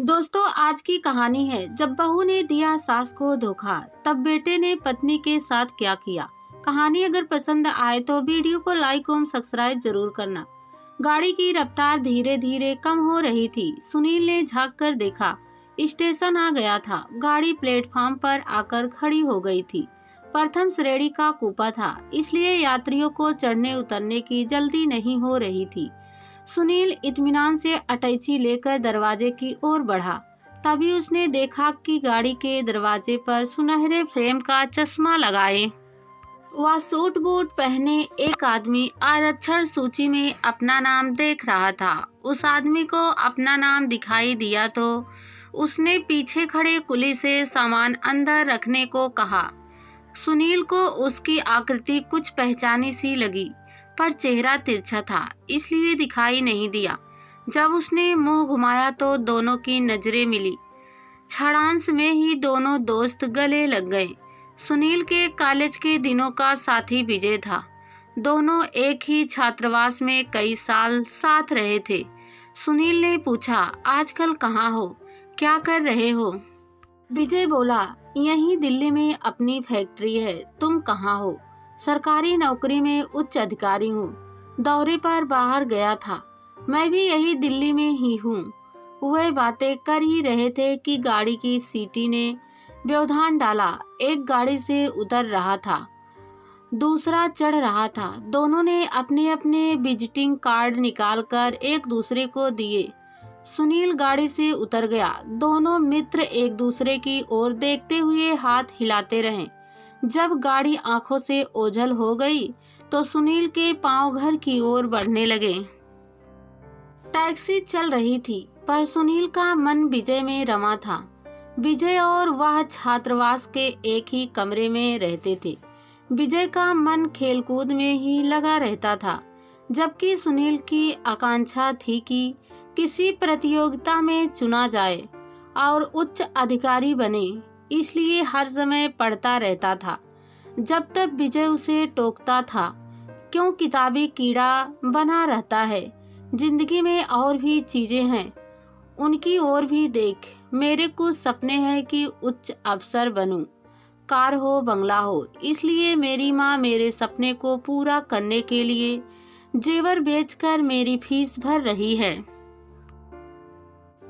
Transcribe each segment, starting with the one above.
दोस्तों, आज की कहानी है जब बहू ने दिया सास को धोखा, तब बेटे ने पत्नी के साथ क्या किया। कहानी अगर पसंद आए तो वीडियो को लाइक और सब्सक्राइब जरूर करना। गाड़ी की रफ्तार धीरे धीरे कम हो रही थी। सुनील ने झांक कर देखा, स्टेशन आ गया था। गाड़ी प्लेटफॉर्म पर आकर खड़ी हो गई थी। प्रथम श्रेणी का कूपा था, इसलिए यात्रियों को चढ़ने उतरने की जल्दी नहीं हो रही थी। सुनील इत्मीनान से अटैची लेकर दरवाजे की ओर बढ़ा। तभी उसने देखा कि गाड़ी के दरवाजे पर सुनहरे फ्रेम का चश्मा लगाए वह सूट बूट पहने एक आदमी आरक्षण सूची में अपना नाम देख रहा था। उस आदमी को अपना नाम दिखाई दिया तो उसने पीछे खड़े कुली से सामान अंदर रखने को कहा। सुनील को उसकी आकृति कुछ पहचानी सी लगी, पर चेहरा तिरछा था, इसलिए दिखाई नहीं दिया। जब उसने मुंह घुमाया तो दोनों की नजरें मिली। क्षणांश में ही दोनों दोस्त गले लग गए। सुनील के कॉलेज के दिनों का साथी विजय था। दोनों एक ही छात्रावास में कई साल साथ रहे थे। सुनील ने पूछा, आजकल कहाँ हो, क्या कर रहे हो? विजय बोला, यहीं दिल्ली में अपनी फैक्ट्री है। तुम कहाँ हो? सरकारी नौकरी में उच्च अधिकारी हूँ। दौरे पर बाहर गया था। मैं भी यही दिल्ली में ही हूँ। वह बातें कर ही रहे थे कि गाड़ी की सीटी ने व्यवधान डाला। एक गाड़ी से उतर रहा था, दूसरा चढ़ रहा था। दोनों ने अपने अपने विजिटिंग कार्ड निकालकर एक दूसरे को दिए। सुनील गाड़ी से उतर गया। दोनों मित्र एक दूसरे की ओर देखते हुए हाथ हिलाते रहे। जब गाड़ी आंखों से ओझल हो गई तो सुनील के पांव घर की ओर बढ़ने लगे। टैक्सी चल रही थी, पर सुनील का मन विजय में रमा था। विजय और वह छात्रावास के एक ही कमरे में रहते थे। विजय का मन खेलकूद में ही लगा रहता था, जबकि सुनील की आकांक्षा थी कि किसी प्रतियोगिता में चुना जाए और उच्च अधिकारी बने। इसलिए हर समय पढ़ता रहता था। जब तक विजय उसे टोकता था, क्यों किताबी कीड़ा बना रहता है, जिंदगी में और भी चीजें हैं, उनकी ओर भी देख। मेरे कुछ सपने हैं कि उच्च अफसर बनूं, कार हो, बंगला हो। इसलिए मेरी माँ मेरे सपने को पूरा करने के लिए जेवर बेचकर मेरी फीस भर रही है।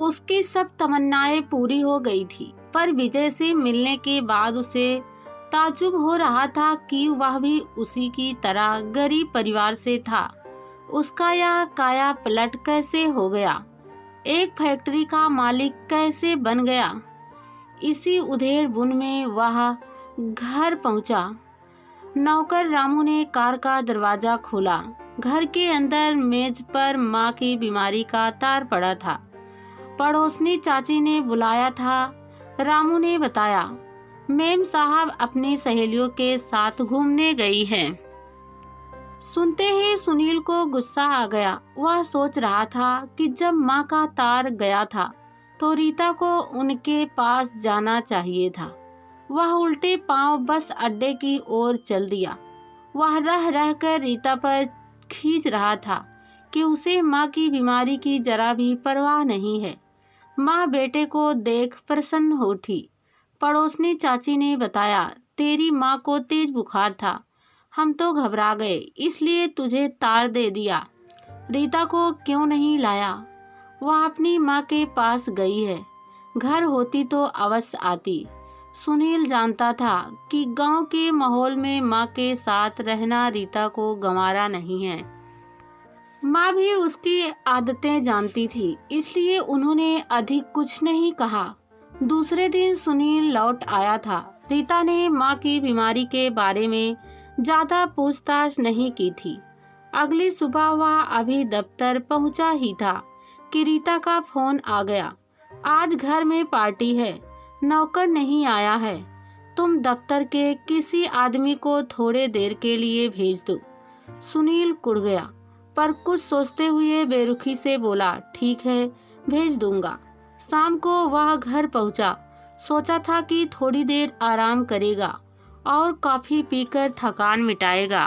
उसकी सब तमन्नाएं पूरी हो गई थी, पर विजय से मिलने के बाद उसे ताज्जुब हो रहा था कि वह भी उसी की तरह गरीब परिवार से था। उसका यह काया पलट कैसे हो गया? एक फैक्ट्री का मालिक कैसे बन गया? इसी उधेड़ बुन में वह घर पहुंचा। नौकर रामू ने कार का दरवाजा खोला। घर के अंदर मेज पर माँ की बीमारी का तार पड़ा था। पड़ोसनी चाची ने बुलाया था। रामू ने बताया, मेम साहब अपनी सहेलियों के साथ घूमने गई है। सुनते ही सुनील को गुस्सा आ गया। वह सोच रहा था कि जब माँ का तार गया था तो रीता को उनके पास जाना चाहिए था। वह उल्टे पांव बस अड्डे की ओर चल दिया। वह रह रहकर रीता पर खींच रहा था कि उसे माँ की बीमारी की जरा भी परवाह नहीं है। माँ बेटे को देख प्रसन्न हो उठी। पड़ोसनी चाची ने बताया, तेरी माँ को तेज बुखार था, हम तो घबरा गए, इसलिए तुझे तार दे दिया। रीता को क्यों नहीं लाया? वह अपनी माँ के पास गई है। घर होती तो अवश्य आती। सुनील जानता था कि गांव के माहौल में माँ के साथ रहना रीता को गंवारा नहीं है। माँ भी उसकी आदतें जानती थी, इसलिए उन्होंने अधिक कुछ नहीं कहा। दूसरे दिन सुनील लौट आया था। रीता ने माँ की बीमारी के बारे में ज्यादा पूछताछ नहीं की थी। अगली सुबह वह अभी दफ्तर पहुंचा ही था कि रीता का फोन आ गया। आज घर में पार्टी है, नौकर नहीं आया है, तुम दफ्तर के किसी आदमी को थोड़े देर के लिए भेज दो। सुनील कुड़ गया, पर कुछ सोचते हुए बेरुखी से बोला, ठीक है, भेज दूंगा। शाम को वह घर पहुंचा। सोचा था कि थोड़ी देर आराम करेगा और कॉफी पीकर थकान मिटाएगा।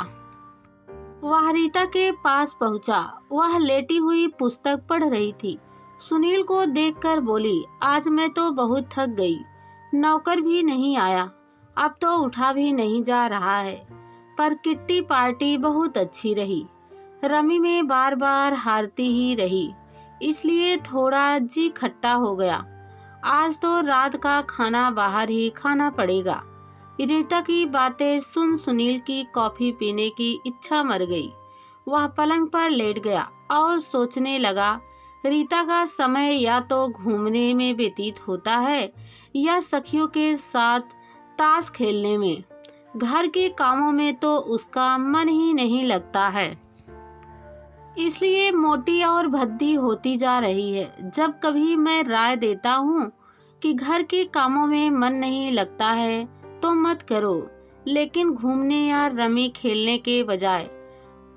वह रीता के पास पहुंचा। वह लेटी हुई पुस्तक पढ़ रही थी। सुनील को देखकर बोली, आज मैं तो बहुत थक गई। नौकर भी नहीं आया, अब तो उठा भी नहीं जा रहा है। पर किट्टी पार्टी बहुत अच्छी रही। रमी में बार बार हारती ही रही, इसलिए थोड़ा जी खट्टा हो गया। आज तो रात का खाना बाहर ही खाना पड़ेगा। रीता की बातें सुन सुनील की कॉफी पीने की इच्छा मर गई। वह पलंग पर लेट गया और सोचने लगा, रीता का समय या तो घूमने में व्यतीत होता है या सखियों के साथ ताश खेलने में। घर के कामों में तो उसका मन ही नहीं लगता है, इसलिए मोटी और भद्दी होती जा रही है। जब कभी मैं राय देता हूँ कि घर के कामों में मन नहीं लगता है तो मत करो, लेकिन घूमने या रमी खेलने के बजाय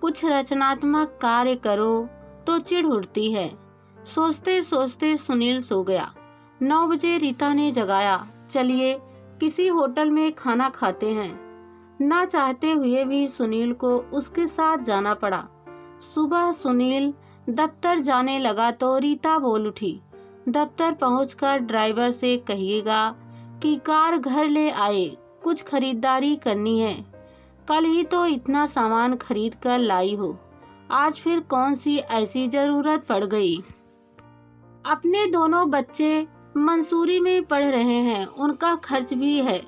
कुछ रचनात्मक कार्य करो तो चिढ़ उठती है। सोचते सोचते सुनील सो गया। 9 बजे रीता ने जगाया, चलिए किसी होटल में खाना खाते हैं। ना चाहते हुए भी सुनील को उसके साथ जाना पड़ा। सुबह सुनील दफ्तर जाने लगा तो रीता बोल उठी, दफ्तर पहुंचकर ड्राइवर से कहिएगा कि कार घर ले आए, कुछ खरीदारी करनी है। कल ही तो इतना सामान खरीद कर लाई हो, आज फिर कौन सी ऐसी जरूरत पड़ गई। अपने दोनों बच्चे मंसूरी में पढ़ रहे हैं, उनका खर्च भी है।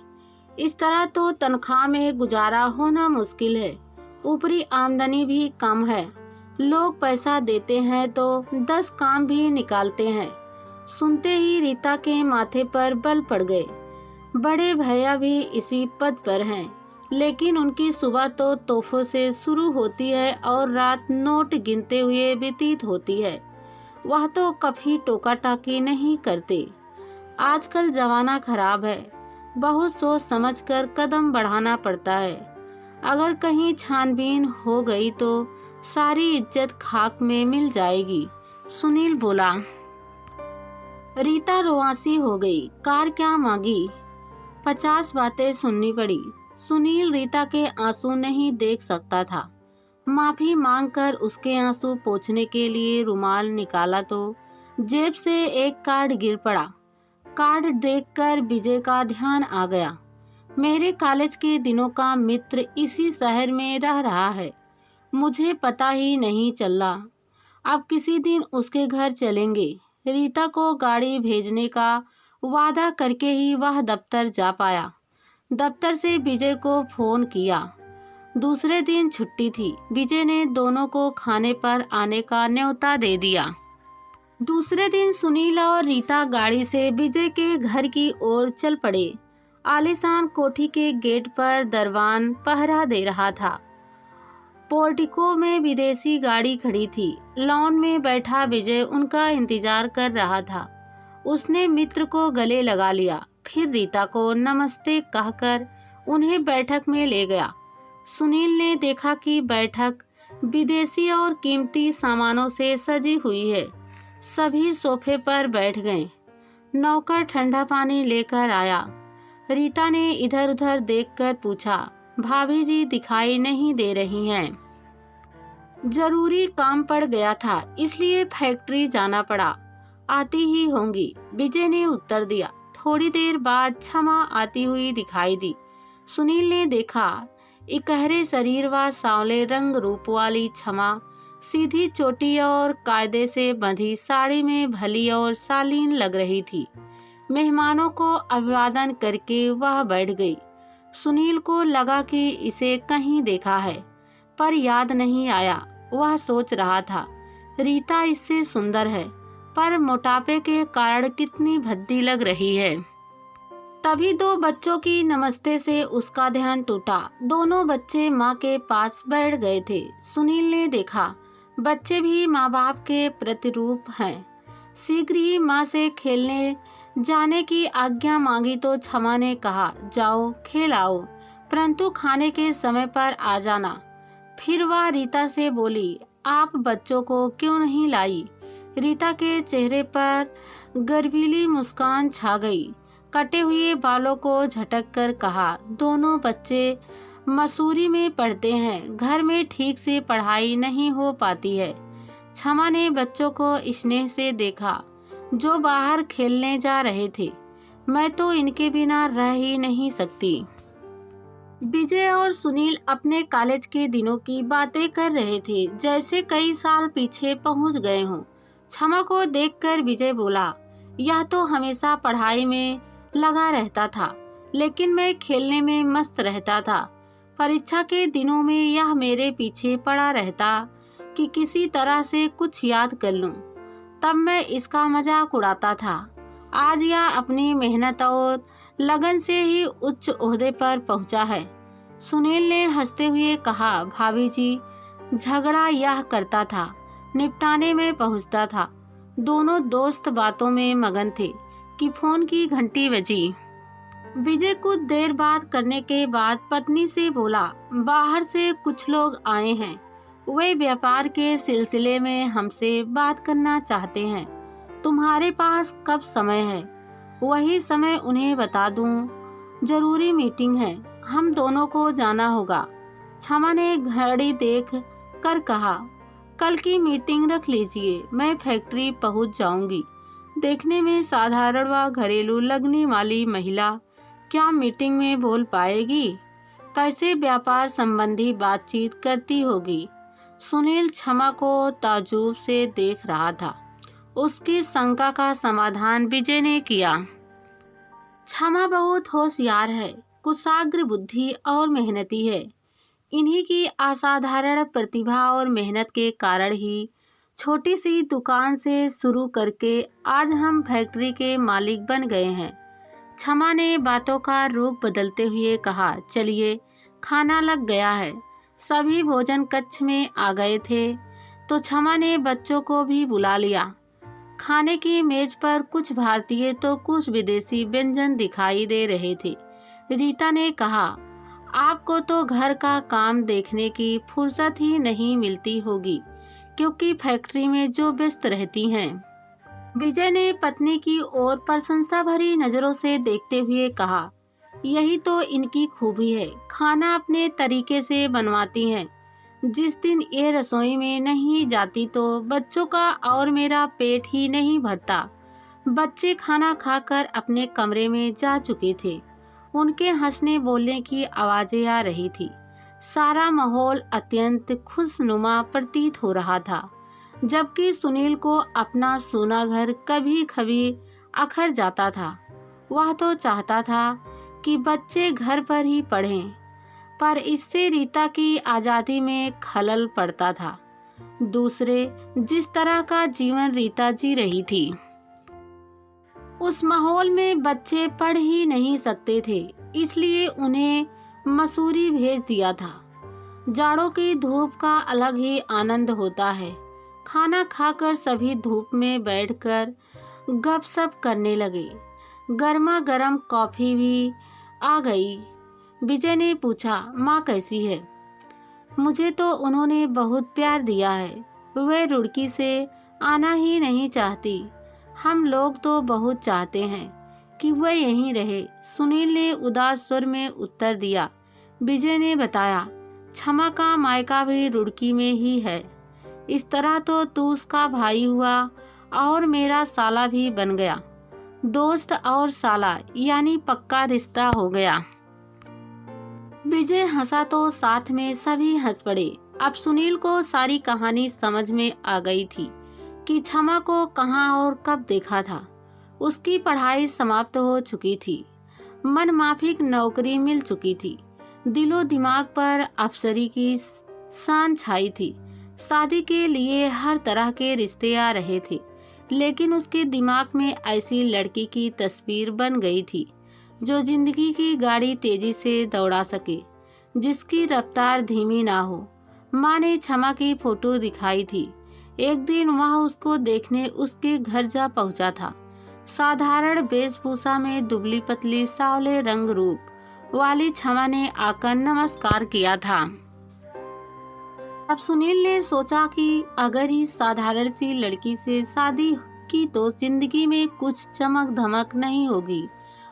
इस तरह तो तनख्वाह में गुजारा होना मुश्किल है, ऊपरी आमदनी भी कम है। लोग पैसा देते हैं तो 10 काम भी निकालते हैं। सुनते ही रीता के माथे पर बल पड़ गए। बड़े भैया भी इसी पद पर हैं, लेकिन उनकी सुबह तो तोहफों से शुरू होती है और रात नोट गिनते हुए व्यतीत होती है। वह तो कभी टोका टाकी नहीं करते। आजकल जमाना खराब है, बहुत सोच समझ कर कदम बढ़ाना पड़ता है। अगर कहीं छानबीन हो गई तो सारी इज्जत खाक में मिल जाएगी। सुनील बोला। रीता रुआसी हो गई। कार क्या मांगी, 50 बातें सुननी पड़ी। सुनील रीता के आंसू नहीं देख सकता था। माफी मांगकर उसके आंसू पोंछने के लिए रुमाल निकाला तो जेब से एक कार्ड गिर पड़ा। कार्ड देखकर विजय का ध्यान आ गया। मेरे कॉलेज के दिनों का मित्र इसी शहर में रह रहा है, मुझे पता ही नहीं चला। अब किसी दिन उसके घर चलेंगे। रीता को गाड़ी भेजने का वादा करके ही वह दफ्तर जा पाया। दफ्तर से विजय को फोन किया। दूसरे दिन छुट्टी थी। विजय ने दोनों को खाने पर आने का न्योता दे दिया। दूसरे दिन सुनील और रीता गाड़ी से विजय के घर की ओर चल पड़े। आलीशान कोठी के गेट पर दरवान पहरा दे रहा था। पोर्टिको में विदेशी गाड़ी खड़ी थी। लॉन में बैठा विजय उनका इंतजार कर रहा था। उसने मित्र को गले लगा लिया, फिर रीता को नमस्ते कहकर उन्हें बैठक में ले गया। सुनील ने देखा कि बैठक विदेशी और कीमती सामानों से सजी हुई है। सभी सोफे पर बैठ गए। नौकर ठंडा पानी लेकर आया। रीता ने इधर उधर देखकर पूछा, भाभी जी दिखाई नहीं दे रही हैं। जरूरी काम पड़ गया था, इसलिए फैक्ट्री जाना पड़ा, आती ही होंगी, विजय ने उत्तर दिया। थोड़ी देर बाद क्षमा आती हुई दिखाई दी। सुनील ने देखा, इकहरे शरीर व सांवले रंग रूप वाली क्षमा सीधी चोटी और कायदे से बंधी साड़ी में भली और शालीन लग रही थी। मेहमानों को अभिवादन करके वह बैठ गई। सुनील को लगा कि इसे कहीं देखा है, पर याद नहीं आया। वह सोच रहा था, रीता इससे सुंदर है, पर मोटापे के कारण कितनी भद्दी लग रही है। तभी 2 बच्चों की नमस्ते से उसका ध्यान टूटा। दोनों बच्चे माँ के पास बैठ गए थे। सुनील ने देखा, बच्चे भी माँ बाप के प्रतिरूप हैं। शीघ्र ही माँ से खेलने जाने की आज्ञा मांगी तो क्षमा ने कहा, जाओ खेल आओ, परंतु खाने के समय पर आ जाना। फिर वह रीता से बोली, आप बच्चों को क्यों नहीं लाई। रीता के चेहरे पर गर्वीली मुस्कान छा गई। कटे हुए बालों को झटक कर कहा, दोनों बच्चे मसूरी में पढ़ते हैं, घर में ठीक से पढ़ाई नहीं हो पाती है। क्षमा ने बच्चों को स्नेह से देखा जो बाहर खेलने जा रहे थे। मैं तो इनके बिना रह ही नहीं सकती। विजय और सुनील अपने कॉलेज के दिनों की बातें कर रहे थे, जैसे कई साल पीछे पहुंच गए हों। क्षमा को देखकर विजय बोला, यह तो हमेशा पढ़ाई में लगा रहता था, लेकिन मैं खेलने में मस्त रहता था। परीक्षा के दिनों में यह मेरे पीछे पड़ा रहता कि किसी तरह से कुछ याद कर लूं। तब मैं इसका मजाक उड़ाता था। आज यह अपनी मेहनत और लगन से ही उच्च ओहदे पर पहुंचा है। सुनील ने हंसते हुए कहा, भाभी जी, झगड़ा यह करता था, निपटाने में पहुंचता था। दोनों दोस्त बातों में मगन थे कि फोन की घंटी बजी। विजय कुछ देर बात करने के बाद पत्नी से बोला, बाहर से कुछ लोग आए हैं, वे व्यापार के सिलसिले में हमसे बात करना चाहते हैं। तुम्हारे पास कब समय है? वही समय उन्हें बता दूं। जरूरी मीटिंग है, हम दोनों को जाना होगा। क्षमा ने घड़ी देख कर कहा, कल की मीटिंग रख लीजिए, मैं फैक्ट्री पहुंच जाऊंगी। देखने में साधारण व घरेलू लगने वाली महिला क्या मीटिंग में बोल पाएगी? कैसे व्यापार संबंधी बातचीत करती होगी? सुनील क्षमा को ताज्जुब से देख रहा था। उसकी शंका का समाधान विजय ने किया। क्षमा बहुत होशियार है, कुशाग्र बुद्धि और मेहनती है। इन्हीं की असाधारण प्रतिभा और मेहनत के कारण ही छोटी सी दुकान से शुरू करके आज हम फैक्ट्री के मालिक बन गए हैं। क्षमा ने बातों का रुख बदलते हुए कहा, चलिए, खाना लग गया है। सभी भोजन कक्ष में आ गए थे तो क्षमा ने बच्चों को भी बुला लिया। खाने की मेज पर कुछ भारतीय तो कुछ विदेशी व्यंजन दिखाई दे रहे थे। रीता ने कहा, आपको तो घर का काम देखने की फुर्सत ही नहीं मिलती होगी, क्योंकि फैक्ट्री में जो व्यस्त रहती हैं। विजय ने पत्नी की ओर प्रशंसा भरी नजरों से देखते हुए कहा, यही तो इनकी खूबी है, खाना अपने तरीके से बनवाती हैं। जिस दिन ये रसोई में नहीं जाती तो बच्चों का और मेरा पेट ही नहीं भरता। बच्चे खाना खाकर अपने कमरे में जा चुके थे। उनके हंसने बोलने की आवाजें आ रही थी। सारा माहौल अत्यंत खुशनुमा प्रतीत हो रहा था, जबकि सुनील को अपना सूना घर कभी कभी अखर जाता था। वह तो चाहता था कि बच्चे घर पर ही पढ़ें, पर इससे रीता की आज़ादी में खलल पड़ता था। दूसरे, जिस तरह का जीवन रीता जी रही थी, उस माहौल में बच्चे पढ़ ही नहीं सकते थे, इसलिए उन्हें मसूरी भेज दिया था। जाड़ों की धूप का अलग ही आनंद होता है। खाना खाकर सभी धूप में बैठकर गपशप करने लगे। गर्मा गर्म कॉफी भी आ गई। विजय ने पूछा, माँ कैसी है? मुझे तो उन्होंने बहुत प्यार दिया है, वे रुड़की से आना ही नहीं चाहती। हम लोग तो बहुत चाहते हैं कि वह यहीं रहे। सुनील ने उदास स्वर में उत्तर दिया। विजय ने बताया, क्षमा का मायका भी रुड़की में ही है। इस तरह तो तू उसका भाई हुआ और मेरा साला भी बन गया। दोस्त और साला यानी पक्का रिश्ता हो गया। विजय हंसा तो साथ में सभी हंस पड़े। अब सुनील को सारी कहानी समझ में आ गई थी कि क्षमा को कहाँ और कब देखा था। उसकी पढ़ाई समाप्त हो चुकी थी, मन माफिक नौकरी मिल चुकी थी, दिलो दिमाग पर अफसरी की शान छाई थी। शादी के लिए हर तरह के रिश्ते आ रहे थे, लेकिन उसके दिमाग में ऐसी लड़की की तस्वीर बन गई थी जो जिंदगी की गाड़ी तेजी से दौड़ा सके, जिसकी रफ्तार धीमी ना हो। माँ ने क्षमा की फोटो दिखाई थी। एक दिन वह उसको देखने उसके घर जा पहुंचा था। साधारण वेशभूषा में दुबली पतली सांवले रंग रूप वाली क्षमा ने आकर नमस्कार किया था। अब सुनील ने सोचा कि अगर इस साधारण सी लड़की से शादी की तो जिंदगी में कुछ चमक धमक नहीं होगी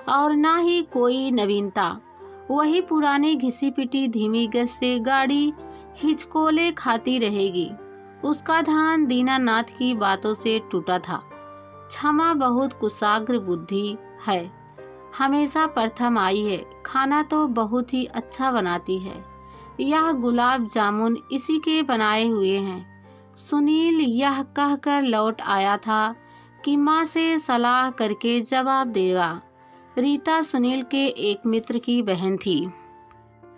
और ना ही कोई नवीनता। वही पुरानी घिसी पिटी धीमी गति से गाड़ी हिचकोले खाती रहेगी। उसका ध्यान दीनानाथ की बातों से टूटा था। क्षमा बहुत कुशाग्र बुद्धि है, हमेशा प्रथम आई है, खाना तो बहुत ही अच्छा बनाती है। यह गुलाब जामुन इसी के बनाए हुए हैं। सुनील यह कहकर लौट आया था कि माँ से सलाह करके जवाब देगा। रीता सुनील के एक मित्र की बहन थी।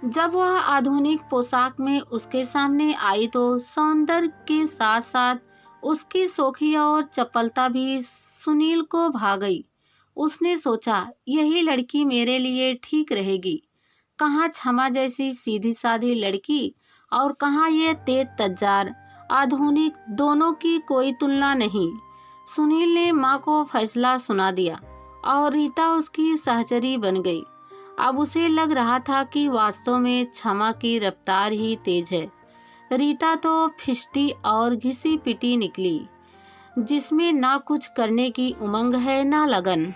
जब वह आधुनिक पोशाक में उसके सामने आई तो सौंदर्य के साथ साथ उसकी शोखी और चपलता भी सुनील को भा गई। उसने सोचा, यही लड़की मेरे लिए ठीक रहेगी। कहाँ क्षमा जैसी सीधी सादी लड़की और कहाँ ये तेज तज्जार आधुनिक, दोनों की कोई तुलना नहीं। सुनील ने माँ को फैसला सुना दिया और रीता उसकी सहचरी बन गई। अब उसे लग रहा था कि वास्तव में क्षमा की रफ्तार ही तेज है। रीता तो फिस्टी और घिसी पिटी निकली, जिसमें ना कुछ करने की उमंग है ना लगन।